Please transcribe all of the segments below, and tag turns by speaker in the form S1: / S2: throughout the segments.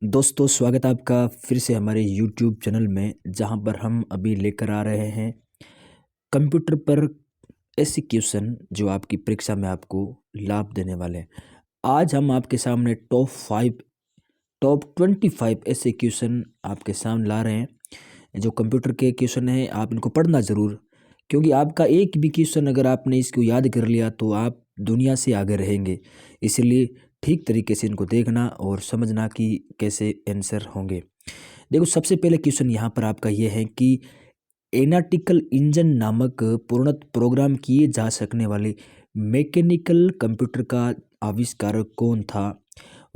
S1: दोस्तों स्वागत है आपका फिर से हमारे YouTube चैनल में, जहां पर हम अभी लेकर आ रहे हैं कंप्यूटर पर ऐसे क्वेश्चन जो आपकी परीक्षा में आपको लाभ देने वाले हैं। आज हम आपके सामने टॉप 25 ऐसे क्वेश्चन आपके सामने ला रहे हैं। जो कंप्यूटर के क्वेश्चन हैं आप इनको पढ़ना ज़रूर, क्योंकि आपका एक भी क्वेश्चन अगर आपने इसको याद कर लिया तो आप दुनिया से आगे रहेंगे। इसलिए ठीक तरीके से इनको देखना और समझना कि कैसे आंसर होंगे। देखो, सबसे पहले क्वेश्चन यहाँ पर आपका ये है कि एनालिटिकल इंजन नामक पूर्णतः प्रोग्राम किए जा सकने वाले मैकेनिकल कंप्यूटर का आविष्कारक कौन था।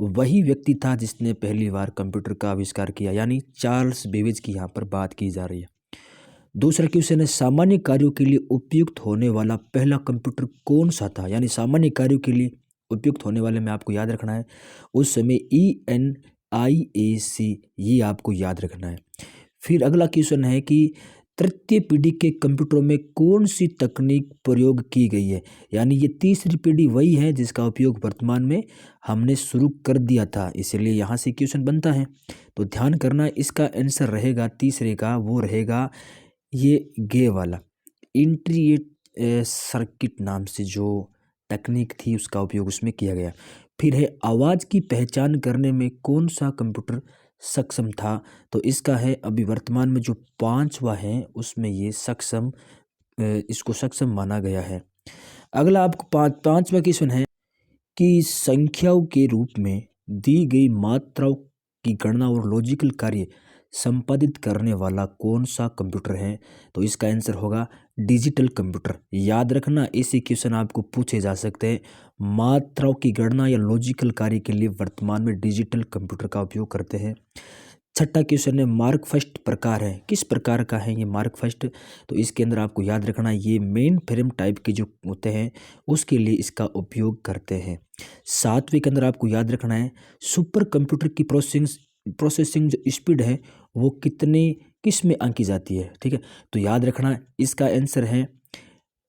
S1: वही व्यक्ति था जिसने पहली बार कंप्यूटर का आविष्कार किया, यानी चार्ल्स बेबेज की यहाँ पर बात की जा रही है। दूसरा क्वेश्चन है, सामान्य कार्यों के लिए उपयुक्त होने वाला पहला कंप्यूटर कौन सा था। यानी सामान्य कार्यों के लिए उपयुक्त होने वाले में आपको याद रखना है उस समय ENIAC, ये आपको याद रखना है। फिर अगला क्वेश्चन है कि तृतीय पीढ़ी के कंप्यूटरों में कौन सी तकनीक प्रयोग की गई है। यानी ये तीसरी पीढ़ी वही है जिसका उपयोग वर्तमान में हमने शुरू कर दिया था, इसलिए यहाँ से क्वेश्चन बनता है। तो ध्यान करना, इसका आंसर रहेगा तीसरे का, वो रहेगा ये गे वाला इंटीग्रेटेड सर्किट नाम से जो तकनीक थी उसका उपयोग उसमें किया गया। फिर है, आवाज़ की पहचान करने में कौन सा कंप्यूटर सक्षम था। तो इसका है अभी वर्तमान में जो पांचवा है उसमें ये सक्षम, इसको सक्षम माना गया है। अगला आपको पांचवा क्वेश्चन है कि संख्याओं के रूप में दी गई मात्राओं की गणना और लॉजिकल कार्य संपादित करने वाला कौन सा कंप्यूटर है। तो इसका आंसर होगा डिजिटल कंप्यूटर। याद रखना, ऐसे क्वेश्चन आपको पूछे जा सकते हैं। मात्राओं की गणना या लॉजिकल कार्य के लिए वर्तमान में डिजिटल कंप्यूटर का उपयोग करते हैं। छठा क्वेश्चन है, मार्क फर्स्ट प्रकार है, किस प्रकार का है ये मार्क फर्स्ट। तो इसके अंदर आपको याद रखना, ये मेन फ्रेम टाइप के जो होते हैं उसके लिए इसका उपयोग करते हैं। सातवें के अंदर आपको याद रखना है, सुपर कंप्यूटर की प्रोसेसिंग जो स्पीड है वो किस में आंकी जाती है। ठीक है, तो याद रखना इसका आंसर है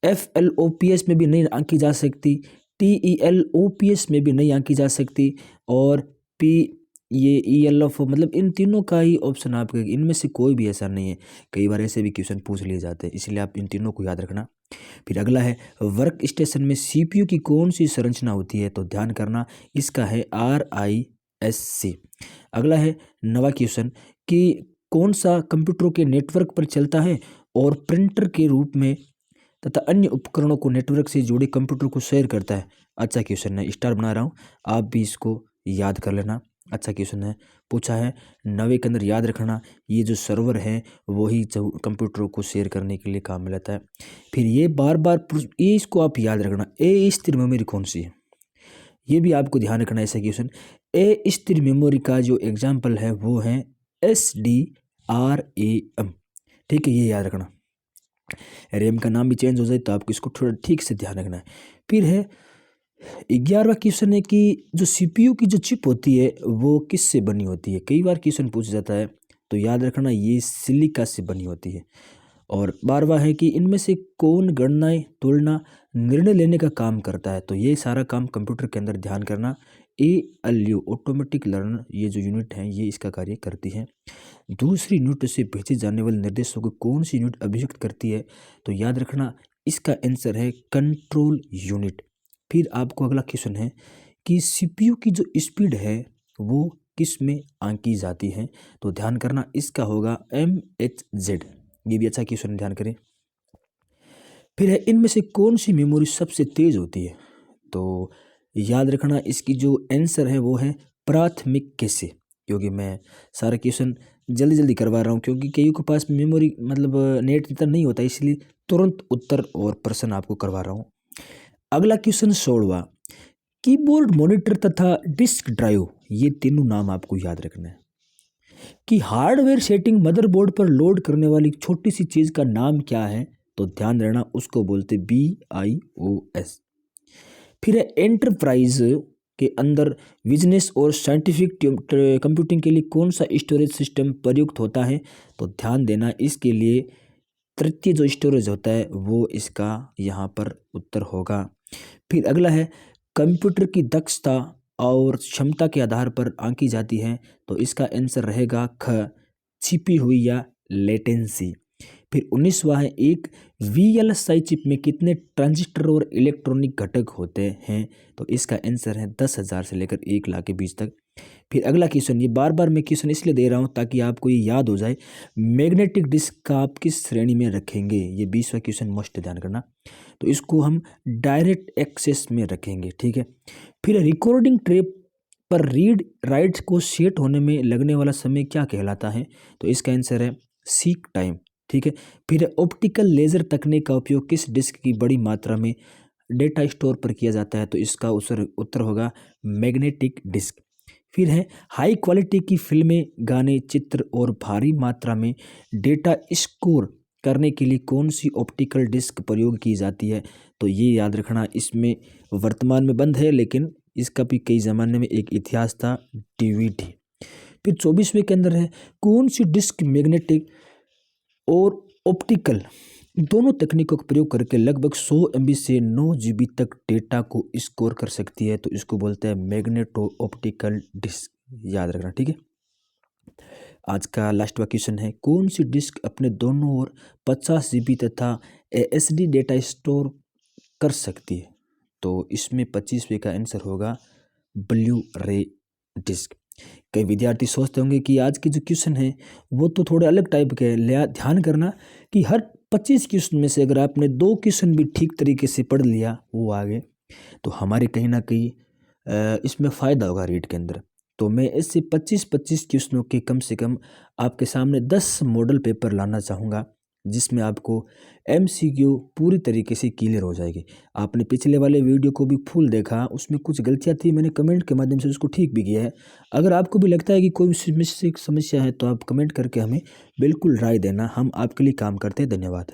S1: FLOPS में भी नहीं आंकी जा सकती, TELOPS में भी नहीं आंकी जा सकती, और ये ELF, मतलब इन तीनों का ही ऑप्शन आपके, इनमें से कोई भी ऐसा नहीं है। कई बार ऐसे भी क्वेश्चन पूछ लिए जाते हैं, इसलिए आप इन तीनों को याद रखना। फिर अगला है, वर्क स्टेशन में CPU की कौन सी संरचना होती है। तो ध्यान करना, इसका है RISC। अगला है नवा क्वेश्चन कि कौन सा कंप्यूटरों के नेटवर्क पर चलता है और प्रिंटर के रूप में तथा अन्य उपकरणों को नेटवर्क से जोड़े कंप्यूटर को शेयर करता है। अच्छा क्वेश्चन है, स्टार बना रहा हूँ, आप भी इसको याद कर लेना। अच्छा क्वेश्चन है, पूछा है। नवे के अंदर याद रखना, ये जो सर्वर है वही कंप्यूटरों को शेयर करने के लिए काम में लेता है। फिर ये बार बार ये इसको आप याद रखना, ए स्थिर मेमोरी कौन सी है, ये भी आपको ध्यान रखना। ऐसा क्वेश्चन, ए स्थिर मेमोरी का जो एग्जाम्पल है वो है SDRAM। ठीक है, ये याद रखना। रैम का नाम भी चेंज हो जाए तो आपको इसको थोड़ा ठीक से ध्यान रखना है। फिर है 11वां क्वेश्चन है कि जो CPU की जो चिप होती है वो किससे बनी होती है। कई बार क्वेश्चन पूछ जाता है, तो याद रखना ये सिलिका से बनी होती है। और 12वां है कि इनमें से कौन गणनाएं, तुलना, निर्णय लेने का काम करता है। तो ये सारा काम कंप्यूटर के अंदर ध्यान करना ALU ऑटोमेटिक लर्नर, ये जो यूनिट है ये इसका कार्य करती है। दूसरी यूनिट से भेजे जाने वाले निर्देशों को कौन सी यूनिट अभियुक्त करती है। तो याद रखना, इसका आंसर है कंट्रोल यूनिट। फिर आपको अगला क्वेश्चन है कि CPU की जो स्पीड है वो किस में आंकी जाती है। तो ध्यान करना, इसका होगा MHz। ये भी अच्छा क्वेश्चन, ध्यान करें। फिर है, इनमें से कौन सी मेमोरी सबसे तेज होती है। तो याद रखना, इसकी जो आंसर है वो है प्राथमिक कैसे, क्योंकि मैं सारा क्वेश्चन जल्दी जल्दी करवा रहा हूँ, क्योंकि कईयों के पास मेमोरी मतलब नेट इतना नहीं होता, इसलिए तुरंत उत्तर और प्रश्न आपको करवा रहा हूँ। अगला क्वेश्चन 16वां, कीबोर्ड, मॉनिटर तथा डिस्क ड्राइव, ये तीनों नाम आपको याद रखना है कि हार्डवेयर सेटिंग मदरबोर्ड पर लोड करने वाली छोटी सी चीज का नाम क्या है। तो ध्यान रहना, उसको बोलते BIOS। फिर है, एंटरप्राइज के अंदर बिजनेस और साइंटिफिक कंप्यूटिंग के लिए कौन सा स्टोरेज सिस्टम प्रयुक्त होता है। तो ध्यान देना, इसके लिए तृतीय जो स्टोरेज होता है वो इसका यहाँ पर उत्तर होगा। फिर अगला है, कंप्यूटर की दक्षता और क्षमता के आधार पर आंकी जाती हैं, तो इसका आंसर रहेगा ख, छिपी हुई या लेटेंसी। फिर 19वां है, एक वीएलएसआई चिप में कितने ट्रांजिस्टर और इलेक्ट्रॉनिक घटक होते हैं, तो इसका आंसर है 10,000 से लेकर 1 लाख के बीच तक। फिर अगला क्वेश्चन, ये बार बार मैं क्वेश्चन इसलिए दे रहा हूँ ताकि आपको ये याद हो जाए, मैग्नेटिक डिस्क का आप किस श्रेणी में रखेंगे, ये 20वां क्वेश्चन मस्ट ध्यान करना, तो इसको हम डायरेक्ट एक्सेस में रखेंगे, ठीक है। फिर रिकॉर्डिंग टेप पर रीड राइट को सेट होने में लगने वाला समय क्या कहलाता है, तो इसका आंसर है सीक टाइम, ठीक है। फिर ऑप्टिकल लेजर तकनीक का उपयोग किस डिस्क की बड़ी मात्रा में डेटा स्टोर पर किया जाता है, तो इसका उत्तर होगा मैग्नेटिक डिस्क। फिर है, हाई क्वालिटी की फिल्में, गाने, चित्र और भारी मात्रा में डेटा स्कोर करने के लिए कौन सी ऑप्टिकल डिस्क प्रयोग की जाती है, तो ये याद रखना, इसमें वर्तमान में बंद है लेकिन इसका भी कई ज़माने में एक इतिहास था, डीवीडी। फिर 24वें के अंदर है, कौन सी डिस्क मैग्नेटिक और ऑप्टिकल दोनों तकनीकों का प्रयोग करके लगभग 100 MB से 9 GB तक डेटा को स्कोर कर सकती है, तो इसको बोलते हैं मैग्नेटो ऑप्टिकल डिस्क, याद रखना, ठीक है। आज का लास्ट क्वेश्चन है, कौन सी डिस्क अपने दोनों ओर 50 GB तथा SD डेटा स्टोर कर सकती है, तो इसमें 25वें का आंसर होगा ब्लू रे डिस्क। कई विद्यार्थी सोचते होंगे कि आज के जो क्वेश्चन है वो तो थोड़े अलग टाइप के हैं, लिया ध्यान करना कि हर 25 क्वेश्चन में से अगर आपने 2 क्वेश्चन भी ठीक तरीके से पढ़ लिया वो आगे, तो हमारे कहीं ना कहीं इसमें फ़ायदा होगा रीड के अंदर। तो मैं इससे 25-25 क्वेश्चनों के कम से कम आपके सामने 10 मॉडल पेपर लाना चाहूँगा, जिसमें आपको MCQ पूरी तरीके से क्लियर हो जाएगी। आपने पिछले वाले वीडियो को भी फुल देखा, उसमें कुछ गलतियाँ थी, मैंने कमेंट के माध्यम से उसको ठीक भी किया है। अगर आपको भी लगता है कि कोई समस्या है तो आप कमेंट करके हमें बिल्कुल राय देना, हम आपके लिए काम करते हैं। धन्यवाद।